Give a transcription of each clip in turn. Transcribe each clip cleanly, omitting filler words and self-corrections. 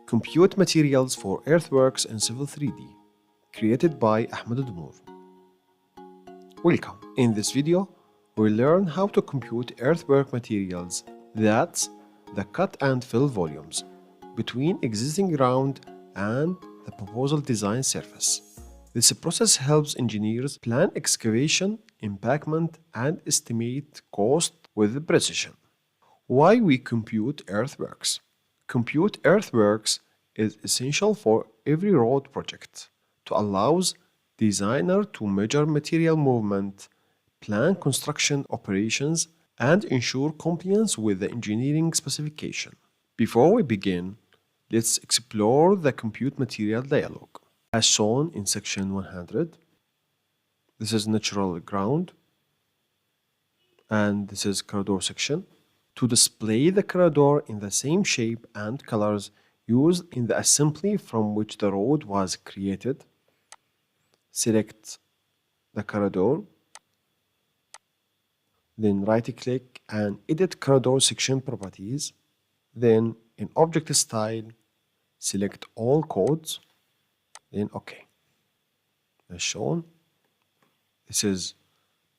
Compute Materials for Earthworks in Civil 3D, created by Ahmed Dnour. Welcome. In this video, we'll learn how to compute earthwork materials, that's the cut and fill volumes, between existing ground and the proposal design surface. This process helps engineers plan excavation, embankment, and estimate cost with precision. Why we compute earthworks? Compute earthworks is essential for every road project to allows designer to measure material movement, plan construction operations, and ensure compliance with the engineering specification. Before we begin, let's explore the compute material dialog. As shown in section 100, this is natural ground, and this is corridor section. To display the corridor in the same shape and colors used in the assembly from which the road was created, select the corridor, then right-click and edit corridor section properties. Then in object style, select all codes, then OK. As shown, this is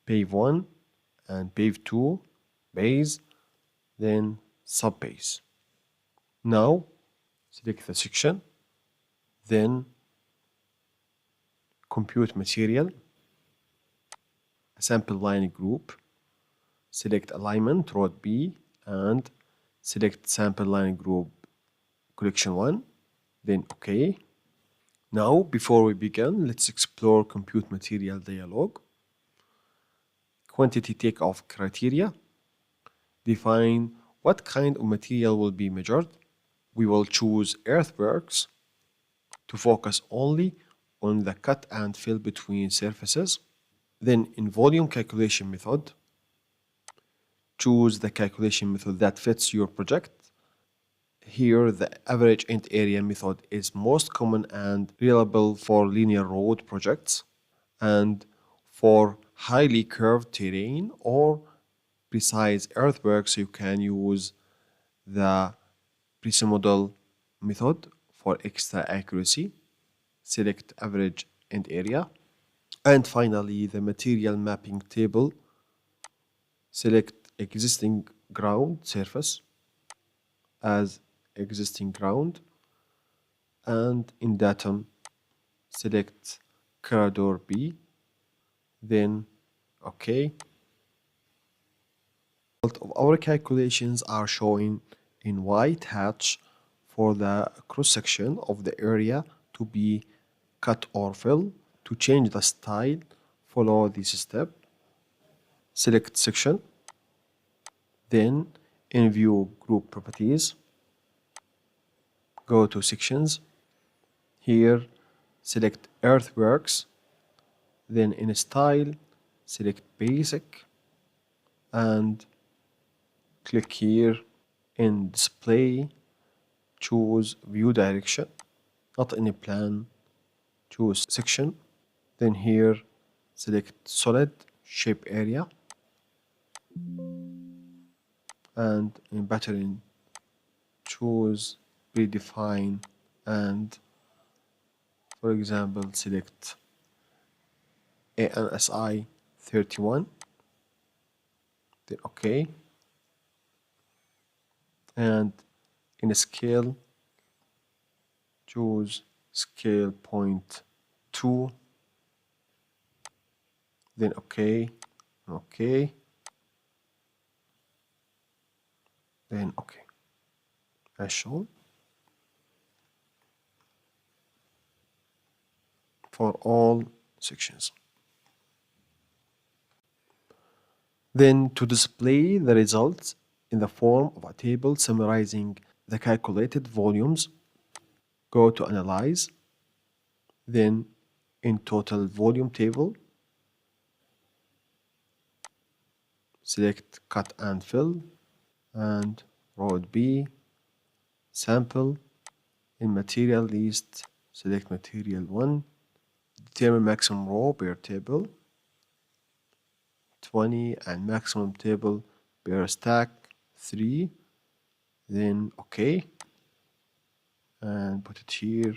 pave 1 and pave 2 base, then sub-base. Now, select the section, then compute material, a sample line group, select alignment road B, and select sample line group collection 1, then OK. Now, before we begin, let's explore compute material dialog. Quantity takeoff criteria. Define what kind of material will be measured. We will choose earthworks to focus only on the cut and fill between surfaces. Then in volume calculation method, choose the calculation method that fits your project. Here, the average end area method is most common and reliable for linear road projects, and for highly curved terrain or precise earthworks, you can use the pre-model method for extra accuracy. Select average end area. And finally, the material mapping table. Select existing ground surface as existing ground, and in datum, select corridor B, then OK. Of our calculations are showing in white hatch for the cross-section of the area to be cut or fill. To change the style, follow this step. Select section, then in view group properties, go to sections. Here, select earthworks, then in style, select basic, and click here in display, choose view direction, not any plan, choose section, then here select solid shape area, and in pattern choose predefine, and for example select ANSI 31, then OK. And in scale, choose scale 0.2, then OK, OK, then OK, as shown for all sections. Then to display the results in the form of a table summarizing the calculated volumes, go to Analyze, then in Total Volume Table, select Cut and Fill, and Road B, Sample, in Material List, select Material 1, determine maximum row per table, 20, and maximum table per stack, 3, then OK. can put it here.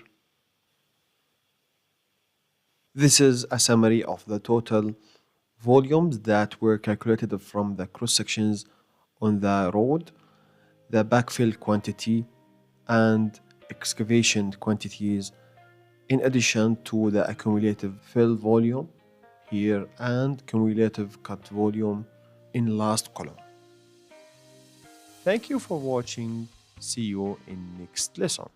This is a summary of the total volumes that were calculated from the cross sections on the road, the backfill quantity, and excavation quantities, in addition to the accumulative fill volume here and cumulative cut volume in last column. Thank you for watching. See you in next lesson.